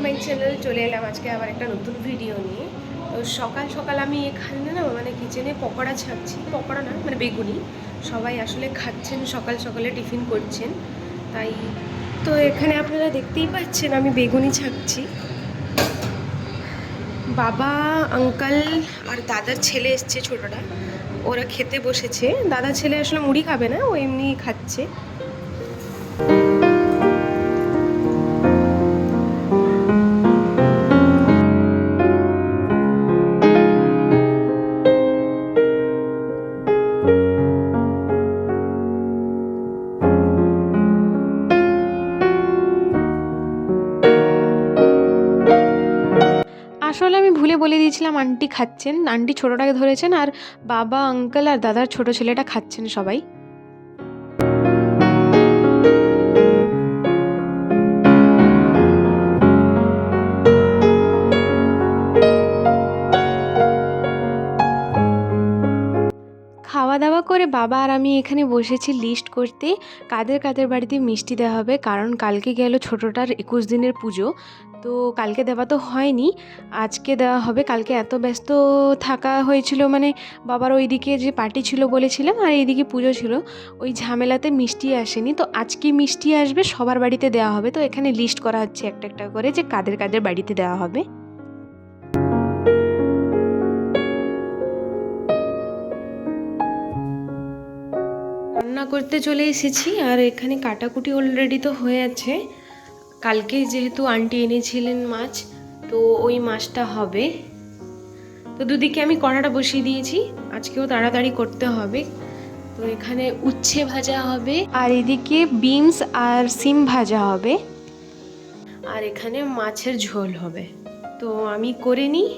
My channel. চলে এলাম আজকে আবার একটা নতুন ভিডিও নিয়ে। তো সকাল সকাল আমি এখানে না মানে কিচেনে পকোড়া ছাড়ছি, পকোড়া না মানে বেগুনি। সবাই আসলে খাচ্ছেন, সকাল সকালে টিফিন করছেন, তাই তো এখানে আপনারা দেখতেই পাচ্ছেন আমি বেগুনি ছাড়ছি। বাবা, আঙ্কাল আর দাদার ছেলে এসছে ছোটটা, ওরা খেতে বসেছে। দাদার ছেলে আসলে মুড়ি খাবে না, ও এমনি খাচ্ছে। আসলে আমি ভুলে বলে দিয়েছিলাম আন্টি খাচ্ছেন, আন্টি ছোটোটাকে ধরেছেন, আর বাবা, আঙ্কেল আর দাদার ছোট ছেলেটা খাচ্ছেন সবাই। খাওয়া দাওয়া করে বাবা আর আমি এখানে বসেছি লিস্ট করতে, কাদের কাদের বাড়িতে মিষ্টি দেওয়া হবে। কারণ কালকে গেল ছোটোটার 21 দিনের পুজো, তো কালকে দেওয়া তো হয়নি, আজকে দেওয়া হবে। কালকে এত ব্যস্ত থাকা হয়েছিল, মানে বাবার ওইদিকে যে পার্টি ছিল বলেছিলাম, আর এইদিকে পুজো ছিল, ওই ঝামেলাতে মিষ্টি আসেনি। তো আজকে মিষ্টি আসবে, সবার বাড়িতে দেওয়া হবে। তো এখানে লিস্ট করা হচ্ছে একটা একটা করে যে কাদের কাদের বাড়িতে দেওয়া হবে। রান্না করতে চলে এসেছি, আর এখানে কাটাকুটি অলরেডি তো হয়ে আছে। কালকে যেহেতু আন্টি এনেছিলেন মাছ, তো ওই মাছটা হবে। তো দুদিকে আমি কড়াটা বসিয়ে দিয়েছি, আজকেও তাড়াতাড়ি করতে হবে। তো এখানে উচ্ছে ভাজা হবে, আর এদিকে বিনস আর সিম ভাজা হবে, আর এখানে মাছের ঝোল হবে। তো আমি করে নিই।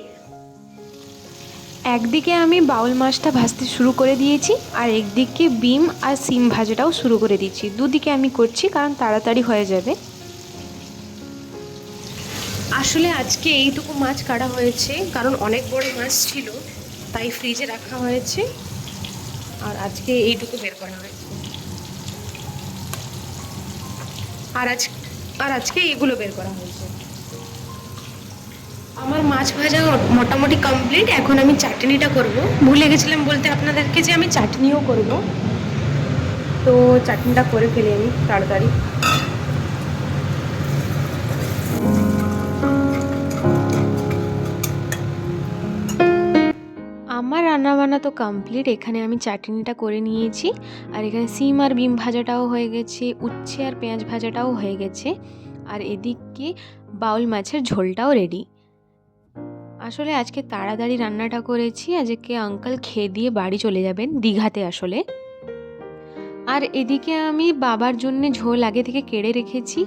একদিকে আমি বাউল মাছটা ভাজতে শুরু করে দিয়েছি, আর একদিকে বিম আর সিম ভাজাটাও শুরু করে দিয়েছি। দুদিকে আমি করছি কারণ তাড়াতাড়ি হয়ে যাবে। আসলে আজকে এইটুকু মাছ কাটা হয়েছে, কারণ অনেক বড় মাছ ছিল, তাই ফ্রিজে রাখা হয়েছে, আর আজকে এইটুকু বের করা হয়েছে। আর আজ আর আজকে এগুলো বের করা হয়েছে। আমার মাছ ভাজা মোটামুটি কমপ্লিট। এখন আমি চাটনিটা করব। ভুলে গেছিলাম বলতে আপনাদেরকে যে আমি চাটনিও করব, তো চাটনিটা করে ফেলি আমি তাড়াতাড়ি। আমার রান্নাবান্না তো কমপ্লিট। এখানে আমি চাটনিটা করে নিয়েছি, আর এখানে সিম আর বিম ভাজাটাও হয়ে গেছে, উচ্ছে আর পেঁয়াজ ভাজাটাও হয়ে গেছে, আর এদিকে বাউল মাছের ঝোলটাও রেডি। আসলে আজকে তাড়াতাড়ি রান্নাটা করেছি, আজকে আঙ্কেল খেয়ে দিয়ে বাড়ি চলে যাবেন দীঘাতে আসলে। আর এদিকে আমি বাবার জন্য ঝোল আগে থেকে কেড়ে রেখেছি,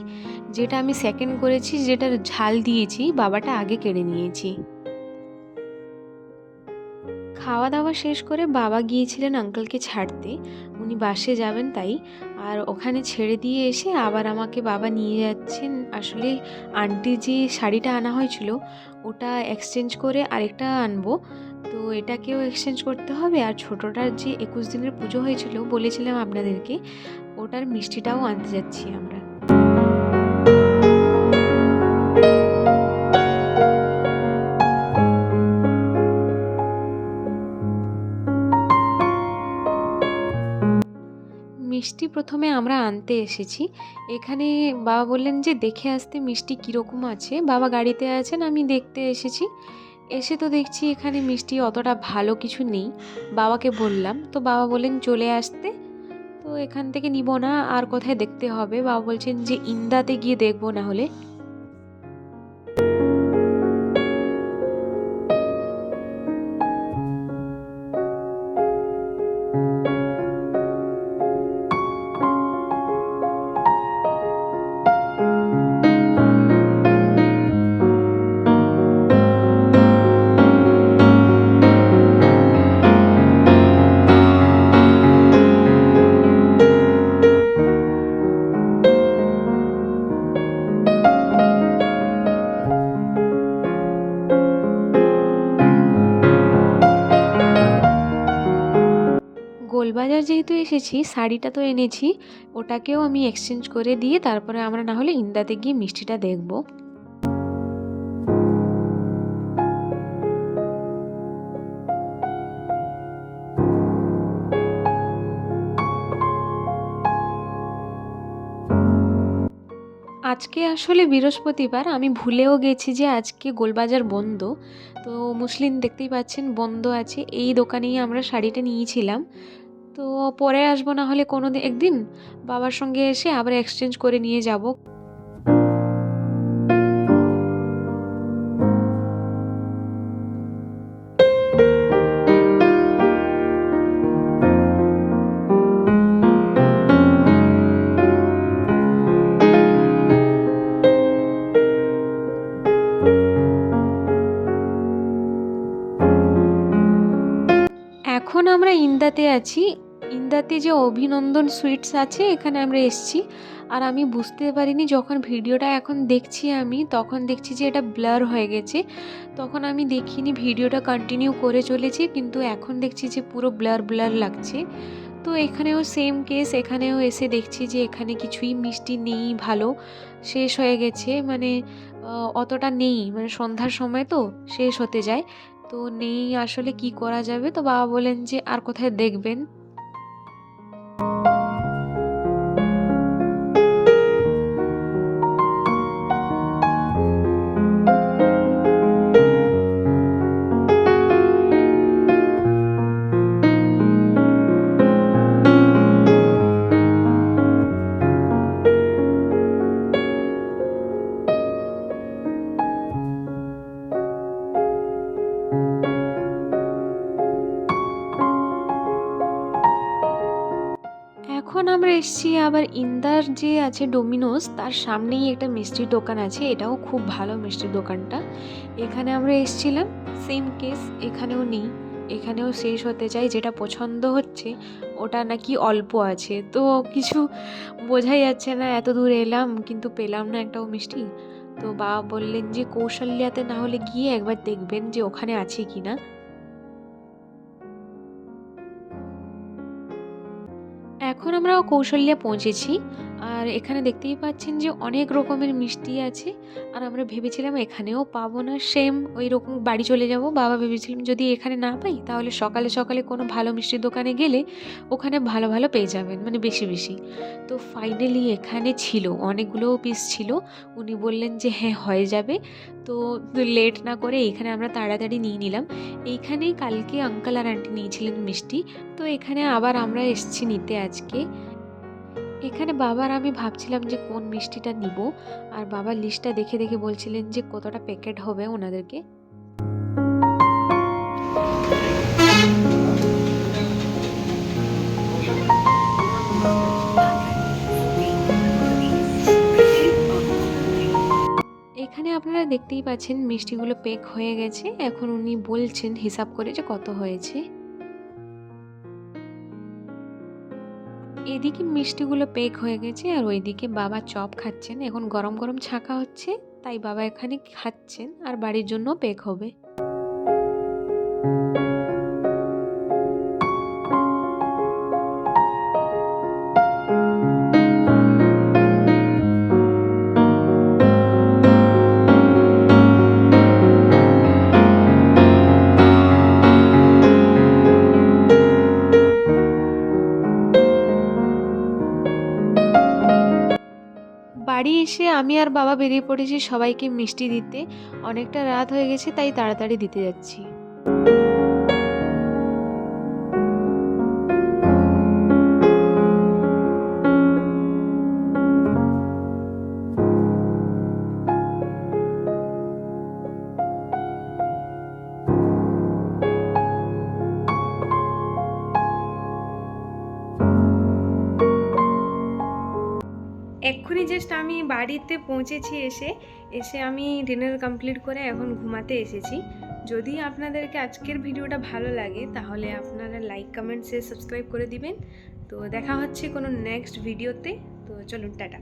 যেটা আমি সেকেন্ড করেছি, যেটা ঝাল দিয়েছি বাবাটা আগে কেড়ে নিয়েছি। খাওয়া দাওয়া শেষ করে বাবা গিয়েছিলেন আঙ্কেলকে ছাড়তে, উনি বাসে যাবেন তাই। আর ওখানে ছেড়ে দিয়ে এসে আবার আমাকে বাবা নিয়ে যাচ্ছেন। আসলে আন্টির যে শাড়িটা আনা হয়েছিল ওটা এক্সচেঞ্জ করে আরেকটা আনবো, তো এটাকেও এক্সচেঞ্জ করতে হবে। আর ছোটোটার যে 21 দিনের পুজো হয়েছিল বলেছিলাম আপনাদেরকে, ওটার মিষ্টিটাও আনতে যাচ্ছি আমরা। মিষ্টি প্রথমে আমরা আনতে এসেছি এখানে। বাবা বললেন যে দেখে আসতে মিষ্টি কীরকম আছে। বাবা গাড়িতে আছেন, আমি দেখতে এসেছি। এসে তো দেখছি এখানে মিষ্টি অতটা ভালো কিছু নেই। বাবাকে বললাম, তো বাবা বললেন চলে আসতে। তো এখান থেকে নিব না, আর কোথায় দেখতে হবে। বাবা বলছেন যে ইন্দাতে গিয়ে দেখবো না হলে। গোলবাজার যেহেতু এসেছি, শাড়িটা তো এনেছি, ওটাকেও আমি এক্সচেঞ্জ করে দিয়ে তারপরে আমরা না হলে ইন্দাতে গিয়ে মিষ্টিটা দেখব। আজকে আসলে বৃহস্পতিবার, আমি ভুলেও গেছি যে আজকে গোলবাজার বন্ধ। তো মুসলিম দেখতেই পাচ্ছেন বন্ধ আছে। এই দোকানেই আমরা শাড়িটা নিয়েছিলাম। তো পরে আসবো, না হলে কোনো একদিন বাবার সঙ্গে এসে আবার এক্সচেঞ্জ করে নিয়ে যাব। এখন আমরা ইন্দাতে আছি। ইন্দাতে যে অভিনন্দন সুইটস আছে, এখানে আমরা এসেছি। আর আমি বুঝতে পারিনি, যখন ভিডিওটা এখন দেখছি আমি, তখন দেখছি যে এটা ব্লার হয়ে গেছে। তখন আমি দেখিনি, ভিডিওটা কন্টিনিউ করে চলেছি, কিন্তু এখন দেখছি যে পুরো ব্লার ব্লার লাগছে। তো এখানেও সেম কেস, এখানেও এসে দেখছি যে এখানে কিছুই মিষ্টি নেই, ভালো শেষ হয়ে গেছে। মানে অতটা নেই, মানে সন্ধ্যার সময় তো শেষ হতে যায়। তো নেই, আসলে কি করা যাবে? তো বাবা বলেন যে আর কোথায় দেখবেন। এখন আমরা এসেছি আবার ইন্দার যে আছে ডোমিনোস, তার সামনেই একটা মিষ্টির দোকান আছে। এটাও খুব ভালো মিষ্টির দোকানটা। এখানে আমরা এসেছিলাম, সেম কেস, এখানেও নেই। এখানেও শেষ হতে চাই। যেটা পছন্দ হচ্ছে ওটা নাকি অল্প আছে। তো কিছু বোঝাই যাচ্ছে না, এত দূর এলাম কিন্তু পেলাম না একটাও মিষ্টি। তো বাবা বললেন যে কৌশল্যাতে না হলে গিয়ে একবার দেখবেন যে ওখানে আছে কিনা। এখন আমরা কৌশল্যা পৌঁছেছি। আর এখানে দেখতেই পাচ্ছেন যে অনেক রকমের মিষ্টি আছে। আর আমরা ভেবেছিলাম এখানেও পাবো না, সেম ওই রকম বাড়ি চলে যাব। বাবা ভেবেছিলাম যদি এখানে না পাই, তাহলে সকালে সকালে কোনো ভালো মিষ্টির দোকানে গেলে ওখানে ভালো ভালো পেয়ে যাবেন, মানে বেশি বেশি। তো ফাইনালি এখানে ছিল, অনেকগুলো পিস ছিল। উনি বললেন যে হ্যাঁ হয়ে যাবে। তো লেট না করে এখানে আমরা তাড়াতাড়ি নিয়ে নিলাম। এইখানেই কালকে আঙ্কেল আর আন্টি নিয়েছিলেন মিষ্টি। তো এখানে আবার আমরা এসেছি নিতে আজকে। এখানে বাবা আর আমি ভাবছিলাম যে কোন মিষ্টিটা নিব। আর বাবার লিস্টটা দেখে দেখে বলছিলেন যে কতটা প্যাকেট হবে ওনাদেরকে। এখানে আপনারা দেখতেই পাচ্ছেন মিষ্টিগুলো প্যাক হয়ে গেছে। এখন উনি বলছেন হিসাব করে যে কত হয়েছে। এদিকে মিষ্টিগুলো প্যাক হয়ে গেছে, আর ওইদিকে বাবা চপ খাচ্ছেন। এখন গরম গরম ছাঁকা হচ্ছে, তাই বাবা এখানে খাচ্ছেন, আর বাড়ির জন্য প্যাক হবে। বাড়ি এসে আমি আর বাবা বেরিয়ে পড়েছি সবাইকে মিষ্টি দিতে। অনেকটা রাত হয়ে গেছে, তাই তাড়াতাড়ি দিতে যাচ্ছি। এক্ষুনি জাস্ট আমি বাড়িতে পৌঁছেছি। এসে আমি ডিনার কমপ্লিট করে এখন ঘুমাতে এসেছি। যদি আপনাদেরকে আজকের ভিডিওটা ভালো লাগে, তাহলে আপনারা লাইক, কমেন্ট, শেয়ার, সাবস্ক্রাইব করে দিবেন। তো দেখা হচ্ছে কোনো নেক্সট ভিডিওতে। তো চলুন, টাটা।